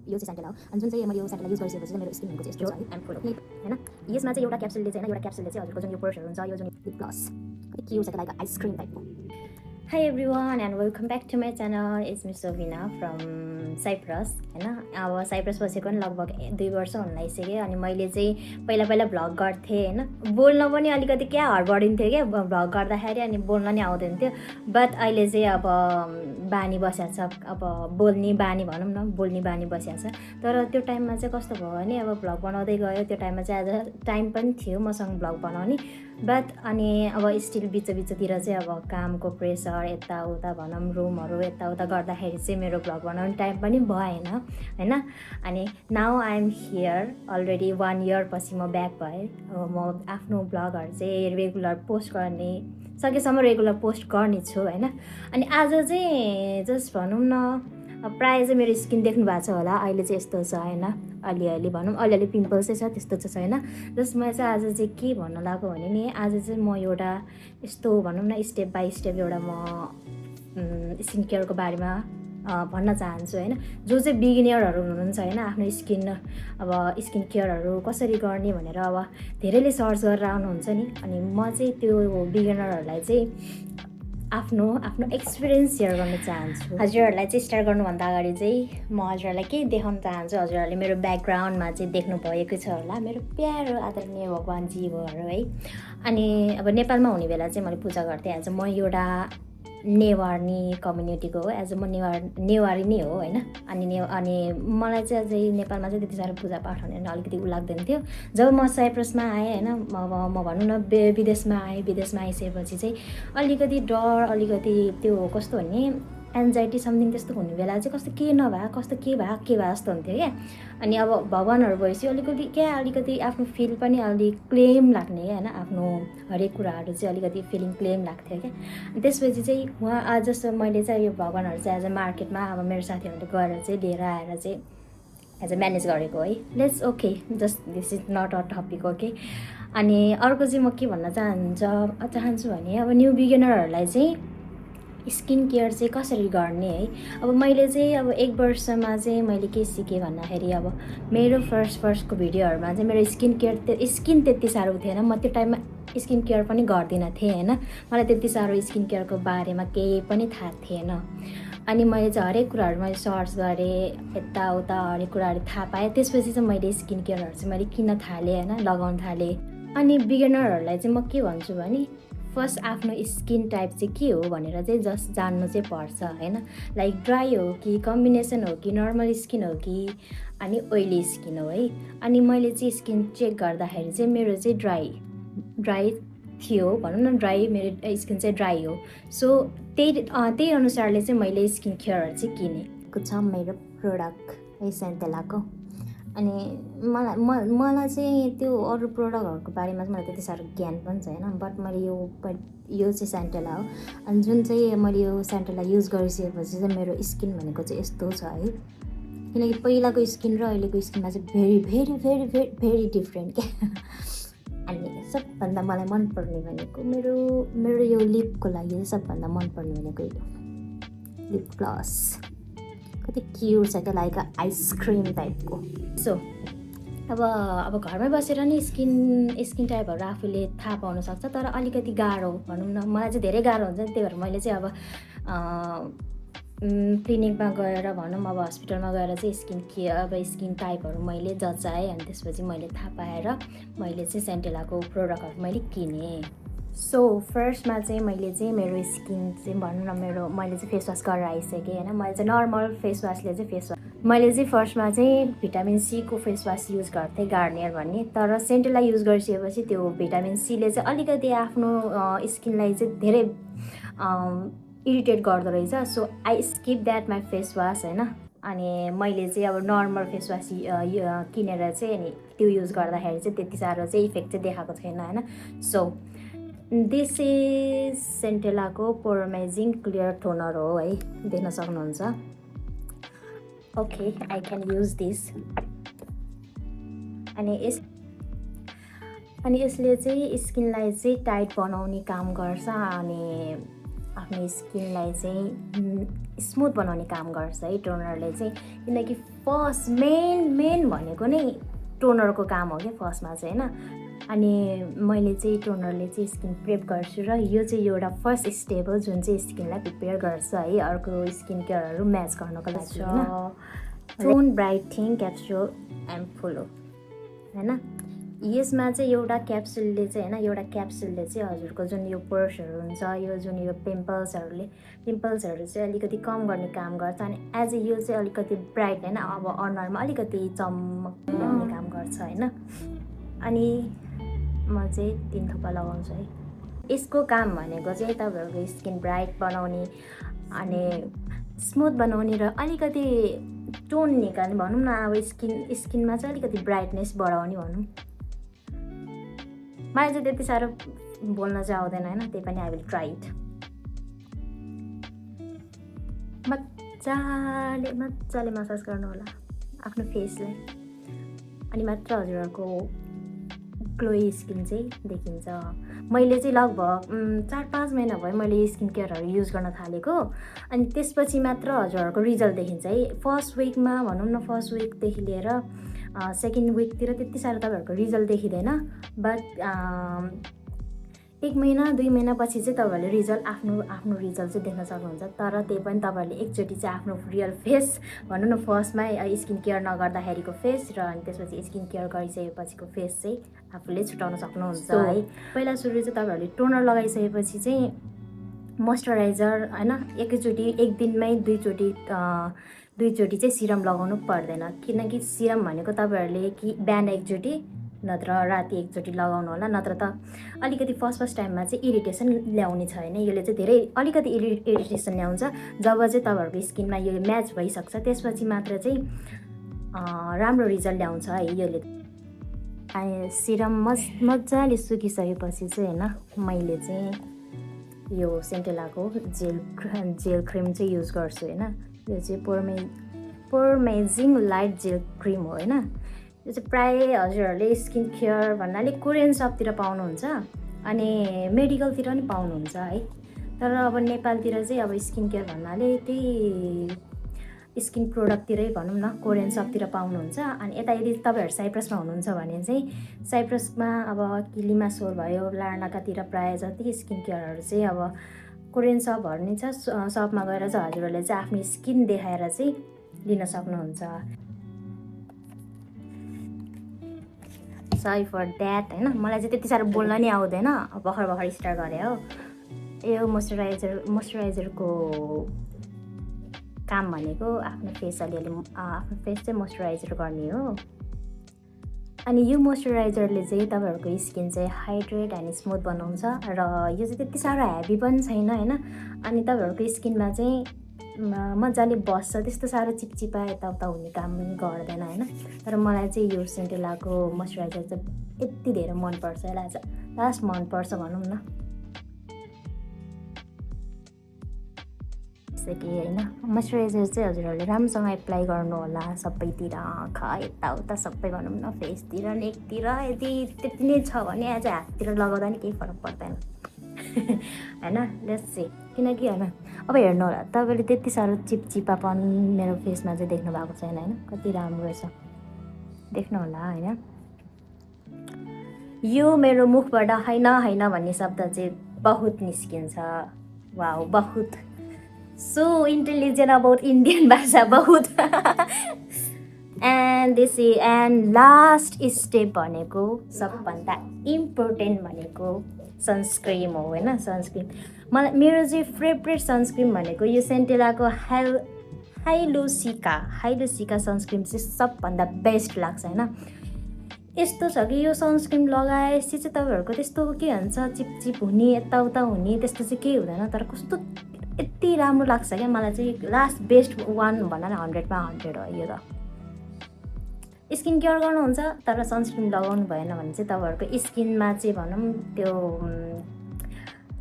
यो चाहिँ सेन्टेला हो अनि जुन चाहिँ मैले यो सेन्टेला युज गरिसकेपछि चाहिँ मेरो स्किन भनेको चाहिँ यस्तो छ है एन्ड फुल हैन यसमा चाहिँ एउटा क्याप्सुलले चाहिँ एउटा क्याप्सुलले चाहिँ हजुरको जुन यो पोर्सहरु हुन्छ यो जुन लिप ग्लस कति क्युट छ लाइक आइसक्रिम टाइपको Hi everyone and welcome back to my channel. It's Miss Sovina from Cyprus. हैन अब साइप्रस बसेको नि लगभग 2 वर्ष हुन लागिसक्यो अनि मैले चाहिँ पहिला भ्लग गर्थे हैन बोल्न पनि अलिकति क्या हडबडिन्थ्यो के भ्लग गर्दाखेरि अनि बोल्न नि आउँदैन थियो बट अहिले चाहिँ अब बानी बस्या छ अब बोल्ने बानी भनौं न बोल्ने बानी बस्या छ तर त्यो टाइममा चाहिँ कस्तो भयो भने अब भ्लग बनाउँदै गयो त्यो टाइममा चाहिँ आज टाइम पनि थियो मसँग भ्लग बनाउने बट अनि अब स्टिल बिचतिर चाहिँ अब कामको प्रेसर यताउता भनौं रुमहरु यताउता गर्दाखेरि चाहिँ मेरो भ्लग बनाउने टाइम पनि भएन हैन अनि now I am here already 1 year पछि म ब्याक भए अब म आफ्नो भ्लगहरु चाहिँ रेगुलर पोस्ट गर्ने सकेसम्म रेगुलर पोस्ट गर्ने छु हैन अनि आज चाहिँ जस्ट भनौं न प्राय चाहिँ मेरो स्किन देख्नु भएको छ होला अहिले चाहिँ यस्तो छ हैन अलिअलि भनौं अलिअलि पिम्पल्स चाहिँ छ त्यस्तो चाहिँ छैन जसमा चाहिँ आज चाहिँ के भन्न लाग्यो भने नि आज चाहिँ म एउटा यस्तो भनौं न स्टेप बाइ स्टेप एउटा म स्किन केयरको बारेमा भन्न चाहन्छु हैन जो चाहिँ बिगिनरहरु हुनुहुन्छ हैन आफ्नो स्किन अब स्किन केयरहरु कसरी गर्ने भनेर अब धेरैले सर्च गरेर आउनुहुन्छ नि अनि म चाहिँ त्यो बिगिनरहरुलाई चाहिँ आफ्नो एक्सपिरियन्स शेयर गर्न चाहन्छु हजुरहरुलाई चाहिँ स्टार्ट गर्नुभन्दा अगाडि चाहिँ म हजुरहरुलाई के देखाउन चाहन्छु हजुरहरुले मेरो ब्याकग्राउन्डमा चाहिँ देख्नु भएको छ होला मेरो प्यारो आदरणीय भगवान जीवहरु है अनि अब नेपालमा हुने बेला चाहिँ मैले पूजा गर्थे आज म एउटा नेवारी कम्युनिटीको हो एज म नेवारी नै हो हैन अनि मलाई चाहिँ अझै नेपालमा चाहिँ त्यति साह्रो पूजा पाठ भनेर अलिकति लाग्दैन थियो जब म साइप्रसमा आएँ हैन म भनौं न विदेशमा आइसकेपछि चाहिँ अलिकति डर अलिकति त्यो कस्तो भने एन्जाइटी समथिङ त्यस्तो हुने बेला चाहिँ कस्तो के नभए कस्तो के भए जस्तो हुन्थ्यो क्या अनि अब भगवानहरु भएपछि अलिकति आफ्नो फिल पनि अलि क्लेम लाग्ने हैन आफ्नो हरेक कुराहरु चाहिँ अलिकति फिलिङ क्लेम लाग्थ्यो क्या त्यसपछि चाहिँ उहाँ आजसम्म मैले चाहिँ यो भगवानहरु चाहिँ आज मार्केटमा अब मेरो साथीहरुले गएर चाहिँ लिएर आएर चाहिँ एज अ म्यानेज गरेको है let's okay just this is not a topic okay अनि अर्को चाहिँ म के भन्न चाहन्छु भने अब न्यू बिगिनरहरुलाई चाहिँ स्किन केयर चाहिँ कसरी गर्ने है अब मैले चाहिँ अब 1 वर्षमा चाहिँ मैले के सिकेँ भन्दाखेरि अब मेरो फर्स्टको भिडियोहरुमा चाहिँ मेरो स्किन त्यति साह्रो थिएन म त्यो टाइममा स्किन केयर पनि गर्दिन थिएँ हैन मलाई त्यति साह्रो स्किन केयरको बारेमा केही पनि थाहा थिएन अनि मैले चाहिँ हरेक कुराहरु मैले सर्च गरेँ यताउता हरेक कुराहरु थाहा पाएँ त्यसपछि चाहिँ मैले स्किन केयरहरु चाहिँ मैले किन्न थालेँ हैन लगाउन थालेँ अनि बिगिनरहरुलाई चाहिँ म के भन्छु भने फर्स्ट आफ्नो स्किन टाइप चाहिँ के हो भनेर चाहिँ जस्ट जान्नु चाहिँ पर्छ हैन लाइक ड्राई हो कि कम्बिनेसन हो कि नर्मल स्किन हो कि अनि ओइली स्किन हो है अनि मैले चाहिँ स्किन चेक गर्दाखेरि चाहिँ मेरो चाहिँ ड्राई थियो भनौं न ड्राई मेरो स्किन चाहिँ ड्राई हो सो त्यही अनुसारले चाहिँ मैले स्किन केयरहरु चाहिँ किनेको छ मेरो प्रोडक्ट है सेन्टेलाको अनि मलाई चाहिँ त्यो अरु प्रोडक्टहरुको बारेमा चाहिँ मलाई त्यति साह्रो ज्ञान पनि छैन बट मैले यो चाहिँ सेन्टेला हो अनि जुन चाहिँ मैले यो सेन्टेला युज गरिसकेपछि चाहिँ मेरो स्किन भनेको चाहिँ यस्तो छ है किनकि पहिलाको स्किन र अहिलेको स्किनमा चाहिँ very very very very very different क्या अनि सबभन्दा मलाई मन पर्ने भनेको मेरो यो लिपको लागि सबभन्दा मन पर्ने भनेको लिप ग्लस कति क्युट छ क्या लाइक आइसक्रिम टाइपको सो अब घरमै बसेर नि स्किन टाइपहरु आफूले थाहा पाउन सक्छ तर अलिकति गाह्रो भनौं न मलाई चाहिँ धेरै गाह्रो हुन्छ त्यही भएर मैले चाहिँ अब क्लिनिकमा गएर भनौं अब हस्पिटलमा गएर चाहिँ स्किन टाइपहरु मैले जचाएँ अनि त्यसपछि मैले थाहा पाएर मैले चाहिँ सेन्टेलाको प्रोडक्टहरु मैले किने सो फर्स्टमा चाहिँ मैले चाहिँ मेरो स्किन चाहिँ भनौं न मैले चाहिँ फेस वास गरेर आइसकेँ हैन मैले चाहिँ नर्मल फेस वासले चाहिँ मैले चाहिँ फर्स्टमा चाहिँ भिटामिन सी को फेस वास युज गर्थेँ गार्नियर भन्ने तर सेन्टेला युज गरिसकेपछि त्यो भिटामिन सी ले चाहिँ अलिकति आफ्नो स्किनलाई चाहिँ धेरै इरिटेट गर्दो रहेछ so I skip that my face was हैन अनि मैले चाहिँ अब नर्मल फेस वास किनेर चाहिँ अनि त्यो युज गर्दाखेरि चाहिँ त्यति साह्रो चाहिँ इफेक्ट चाहिँ देखाएको छैन हैन सो दिस इज सेन्टेलाको पोरोमाइजिङ क्लियर टोनर हो है देख्न सक्नुहुन्छ okay I can use this अनि यसले चाहिँ स्किनलाई चाहिँ टाइट बनाउने काम गर्छ अनि आफ्नो स्किनलाई चाहिँ स्मुथ बनाउने काम गर्छ है टोनरले चाहिँ किनकि फर्स्ट मेन भनेको नै टोनरको काम हो क्या फर्स्टमा चाहिँ होइन। अनि मैले चाहिँ टोनरले चाहिँ स्किन प्रेप गर्छु र यो चाहिँ एउटा फर्स्ट स्टेप हो जुन चाहिँ स्किनलाई प्रिपेयर गर्छ है अर्को स्किन केयरहरू म्याच गर्नको लागि होइन। टोन ब्राइटनिङ क्याप्सुल एम्पुल हो होइन। यसमा चाहिँ एउटा क्याप्सुलले चाहिँ हजुरको जुन यो पोर्सहरू हुन्छ यो जुन यो पिम्पल्सहरू चाहिँ अलिकति कम गर्ने काम गर्छ। अनि एज ए यो चाहिँ अलिकति ब्राइट होइन अब अनुहारमा अलिकति चमक ल्याउने काम गर्छ होइन। अनि म चाहिँ 3 थोपा लगाउँछु है। यसको काम भनेको चाहिँ तपाईँहरूको स्किन ब्राइट बनाउने अनि स्मुथ बनाउने र अलिकति टोन निकाल्ने भनौँ न। अब स्किनमा चाहिँ अलिकति ब्राइटनेस बढाउने भनौँ। मलाई चाहिँ त्यति साह्रो बोल्न चाहिँ आउँदैन होइन, त्यही पनि आई विल ट्राई इट। मजाले मसाज गर्नु होला आफ्नो फेसलाई अनि मात्र हजुरहरूको ग्लोई स्किन चाहिँ देखिन्छ। मैले चाहिँ लगभग 4-5 महिना भयो मैले स्किन केयरहरू युज गर्न थालेको। अनि त्यसपछि मात्र हजुरहरूको रिजल्ट देखिन्छ है। फर्स्ट विकमा भनौँ न, फर्स्ट विकदेखि लिएर सेकेन्ड विकतिर त्यति साह्रो तपाईँहरूको रिजल्ट देखिँदैन। बट 1 महिना 2 महिनापछि चाहिँ तपाईँहरूले रिजल्ट आफ्नो रिजल्ट चाहिँ देख्न सक्नुहुन्छ। तर त्यही पनि तपाईँहरूले एकचोटि चाहिँ आफ्नो रियल फेस भनौँ न फर्स्टमै स्किन केयर नगर्दाखेरिको फेस र अनि त्यसपछि स्किन केयर गरिसकेपछिको फेस चाहिँ आफूले छुटाउन सक्नुहुन्छ है। पहिला सुरु चाहिँ तपाईँहरूले टोनर लगाइसकेपछि चाहिँ मोइस्चराइजर होइन एकैचोटि 1 दिनमै 2 चोटि चाहिँ सिरम लगाउनु पर्दैन। किनकि सिरम भनेको तपाईँहरूले कि बिहान एकचोटि नत्र राति एकचोटि लगाउनु होला, नत्र त अलिकति फर्स्ट टाइममा चाहिँ इरिटेसन ल्याउने छ होइन। यसले चाहिँ धेरै अलिकति इरिटेसन ल्याउँछ। जब चाहिँ तपाईँहरूको स्किनमा यो म्याच भइसक्छ त्यसपछि मात्र चाहिँ राम्रो रिजल्ट ल्याउँछ है यसले। अनि सिरम मजाले सुकिसकेपछि चाहिँ होइन मैले चाहिँ यो सेन्टेलाको जेल क्रिम चाहिँ युज गर्छु होइन। यो चाहिँ पोरमेजिङ लाइट जेल क्रिम हो होइन। यो चाहिँ प्रायः हजुरहरूले स्किन केयर भन्नाले कोरियन सपतिर पाउनुहुन्छ अनि मेडिकलतिर पनि पाउनुहुन्छ है। तर अब नेपालतिर चाहिँ अब स्किन केयर भन्नाले त्यही स्किन प्रोडक्टतिरै भनौँ न कोरियन सपतिर पाउनुहुन्छ। अनि यता यदि तपाईँहरू साइप्रसमा हुनुहुन्छ भने चाहिँ साइप्रसमा अब किलिमा सोल भयो लार्नाकातिर प्रायः जति स्किन केयरहरू चाहिँ अब कोरियन सपहरू नै छ। सपमा गएर चाहिँ हजुरहरूले चाहिँ आफ्नो स्किन देखाएर चाहिँ लिन सक्नुहुन्छ। सरी फर द्याट होइन। मलाई चाहिँ त्यति साह्रो बोल्न नि आउँदैन, भर्खर स्टार्ट गरेँ हो। यो मोइस्चराइजरको काम भनेको आफ्नो फेस आफ्नो फेस चाहिँ मोइस्चराइजर गर्ने हो। अनि यो मोइस्चराइजरले चाहिँ तपाईँहरूको स्किन चाहिँ हाइड्रेट एन्ड स्मुथ बनाउँछ र यो चाहिँ त्यति साह्रो हेभी पनि छैन होइन। अनि तपाईँहरूको स्किनमा चाहिँ मजाले बस्छ, त्यस्तो साह्रो चिपचिपा यताउता हुने काम पनि गर्दैन होइन। तर मलाई चाहिँ यो सेन्टेलाको मोइस्चराइजर चाहिँ यति धेरै मनपर्छ, लास्ट मनपर्छ भनौँ न। कि होइन मोइस्चराइजर चाहिँ हजुरहरूले राम्रोसँग एप्लाई गर्नु होला सबैतिर, आँखा यताउता सबै भनौँ न, फेसतिर नेकतिर। यदि त्यति नै छ भने आज हाततिर लगाउँदा नि केही फरक पर्दैन होइन। Let's see. किनकि होइन अब हेर्नु होला तपाईँले त्यति साह्रो चिपचिपापन मेरो फेसमा चाहिँ देख्नु भएको छैन होइन। कति राम्रो छ देख्नु होला होइन। यो मेरो मुखबाट होइन भन्ने शब्द चाहिँ बहुत निस्किन्छ। वाउ, बहुत सो इन्टेलिजेन्ट अबाउट इन्डियन भाषा बहुत। एन्ड लास्ट स्टेप भनेको सबभन्दा इम्पोर्टेन्ट भनेको सनस्क्रिम हो होइन। सनस्क्रिम मेरो चाहिँ फेभरेट सनस्क्रिम भनेको यो सेन्टेलाको हाइलोसिका सनस्क्रिम चाहिँ सबभन्दा बेस्ट लाग्छ होइन। यस्तो छ कि यो सनस्क्रिम लगाएपछि चाहिँ तपाईँहरूको त्यस्तो के भन्छ चिपचिप हुने यताउता हुने त्यस्तो चाहिँ केही हुँदैन। तर कस्तो यति राम्रो लाग्छ क्या मलाई चाहिँ। लास्ट बेस्ट वान भन्दा 100मा 100 हो यो त। स्किन केयर गर्नुहुन्छ तर सनस्क्रिन लगाउनु भएन भने चाहिँ तपाईँहरूको स्किनमा चाहिँ भनौँ त्यो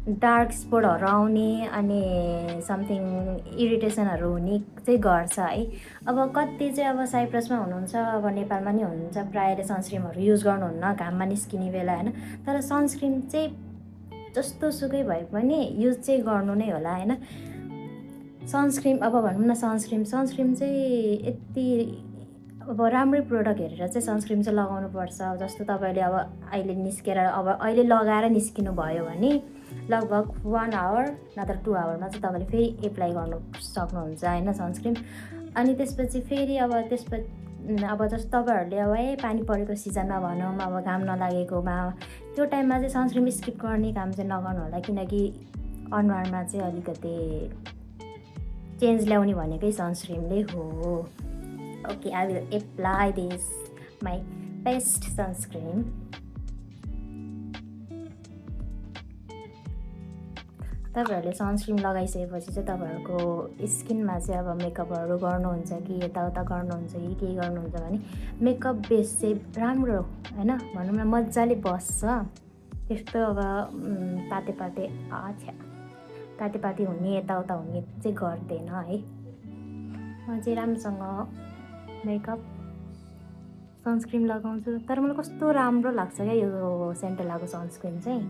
डार्क स्पटहरू आउने अनि समथिङ इरिटेसनहरू हुने चाहिँ गर्छ है। अब कति चाहिँ अब साइप्रसमा हुनुहुन्छ, अब नेपालमा नि हुनुहुन्छ, प्रायःले सनस्क्रिमहरू युज गर्नुहुन्न घाममा निस्किने बेला होइन। तर सनस्क्रिन चाहिँ जस्तो सुकै भए पनि युज चाहिँ गर्नु नै होला होइन। सनस्क्रिम अब भनौँ न सनस्क्रिम चाहिँ यति अब राम्रै प्रडक्ट हेरेर चाहिँ सनस्क्रिन चाहिँ लगाउनुपर्छ। जस्तो तपाईँले अब अहिले निस्केर अब अहिले लगाएर निस्किनु भयो भने लगभग 1 आवर नत्र 2 आवरमा चाहिँ तपाईँले फेरि एप्लाई गर्नु सक्नुहुन्छ होइन सनस्क्रिन। अनि त्यसपछि फेरि अब जस्तो तपाईँहरूले अब पानी परेको सिजनमा भनौँ अब घाम नलागेकोमा त्यो टाइममा चाहिँ सनस्क्रिन स्किप गर्ने काम चाहिँ नगर्नु होला, किनकि अनुहारमा चाहिँ अलिकति चेन्ज ल्याउने भनेकै सनस्क्रिनले हो। Okay, I will apply this my best sunscreen. तपाईँहरूले सनस्क्रिन लगाइसकेपछि चाहिँ तपाईँहरूको स्किनमा चाहिँ अब मेकअपहरू गर्नुहुन्छ कि यताउता गर्नुहुन्छ कि के गर्नुहुन्छ भने मेकअप बेस चाहिँ राम्रो होइन भनौँ न मजाले बस्छ। त्यस्तो अब ताते हुने यताउता हुने चाहिँ गर्दैन है। म चाहिँ राम्रोसँग मेकअप सनस्क्रिन लगाउँछु, तर मलाई कस्तो राम्रो लाग्छ क्या यो सेन्टेलाको सनस्क्रिन चाहिँ।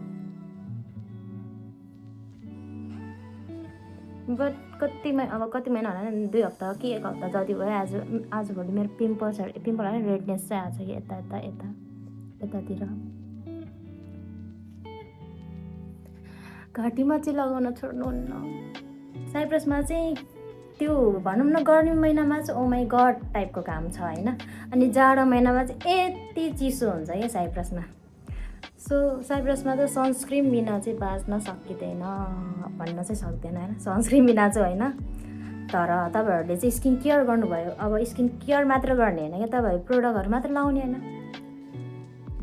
बट कति महिना होला 2 हप्ता कि 1 हप्ता जति भयो आजभोलि मेरो पिम्पल होइन रेडनेस चाहिँ आएको छ कि यतातिर घाँटीमा चाहिँ लगाउन छोड्नुहुन्न। साइप्रसमा चाहिँ त्यो भनौँ न गर्मी महिनामा चाहिँ ओ माई गड टाइपको काम छ होइन, अनि जाडो महिनामा चाहिँ यति चिसो हुन्छ क्या साइप्रसमा। सो साइप्रसमा चाहिँ सनस्क्रिन बिना चाहिँ बाँच्न सकिँदैन भन्न चाहिँ सक्दैन होइन, सनस्क्रिन बिना चाहिँ होइन। तर तपाईँहरूले चाहिँ स्किन केयर गर्नुभयो, अब स्किन केयर मात्र गर्ने होइन क्या, तपाईँहरू प्रोडक्टहरू मात्र लाउने होइन,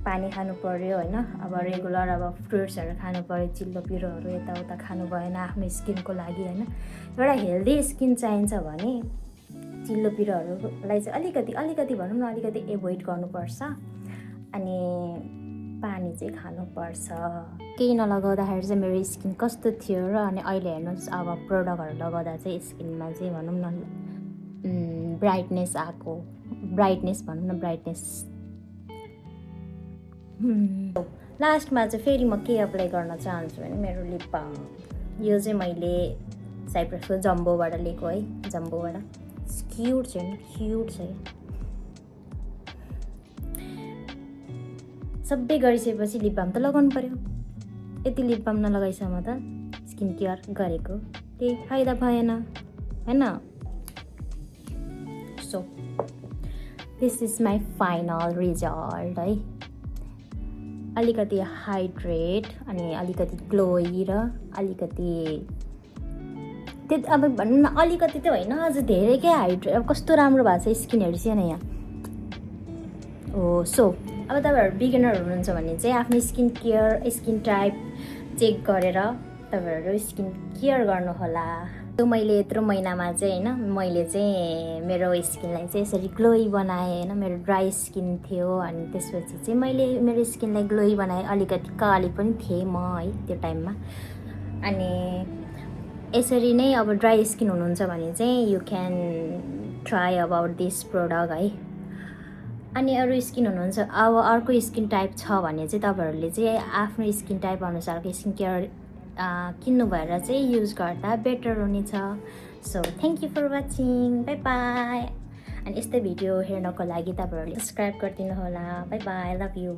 पानी खानु पऱ्यो होइन, अब रेगुलर अब फ्रुट्सहरू खानु पऱ्यो, चिल्लो पिरोहरू यताउता खानु भएन आफ्नो स्किनको लागि होइन। एउटा हेल्दी स्किन चाहिन्छ भने चिल्लो पिरोहरूलाई चाहिँ अलिकति भनौँ न अलिकति एभोइड गर्नुपर्छ। अनि पानी चाहिँ खानुपर्छ। केही नलगाउँदाखेरि चाहिँ मेरो स्किन कस्तो थियो र अनि अहिले हेर्नुहोस् अब प्रोडक्टहरू लगाउँदा चाहिँ स्किनमा चाहिँ भनौँ न ब्राइटनेस आएको, ब्राइटनेस लास्टमा चाहिँ फेरि म के अप्लाई गर्न चाहन्छु भने मेरो लिप बाम। यो चाहिँ मैले साइप्रसको जम्बोबाट लिएको है, जम्बोबाट क्युट छ। सबै गरिसकेपछि लिप बाम त लगाउनु पर्यो। यति लिप बाम नलगाइसम्म त स्किन केयर गरेको केही फाइदा भएन होइन। So this is my final result है। अलिकति हाइड्रेट अनि अलिकति ग्लोई र अलिकति त्यो अब भनौँ न अलिकति त होइन अझ धेरै क्या हाइड्रेट। अब कस्तो राम्रो भएको छ स्किन हेर्छु न यहाँ हो। सो अब तपाईँहरू बिगिनर हुनुहुन्छ भने चाहिँ आफ्नो स्किन टाइप चेक गरेर तपाईँहरू स्किन केयर गर्नुहोला। त्यो मैले यत्रो महिनामा चाहिँ होइन मैले चाहिँ मेरो स्किनलाई चाहिँ यसरी ग्लोई बनाएँ होइन। मेरो ड्राई स्किन थियो अनि त्यसपछि चाहिँ मैले मेरो स्किनलाई ग्लोई बनाएँ, अलिकति काली पनि थिएँ म है त्यो टाइममा। अनि यसरी नै अब ड्राई स्किन हुनुहुन्छ भने चाहिँ you can try about this product है। अनि अरू स्किन हुनुहुन्छ अब अर्को स्किन टाइप छ भने चाहिँ तपाईँहरूले चाहिँ आफ्नो स्किन टाइप अनुसारको स्किन केयर किन्नु भएर चाहिँ युज गर्दा बेटर हुनेछ। So thank you for watching, bye bye. अनि यस्तै भिडियो हेर्नको लागि तपाईँहरूले सब्सक्राइब गरिदिनु होला। Bye bye, love you.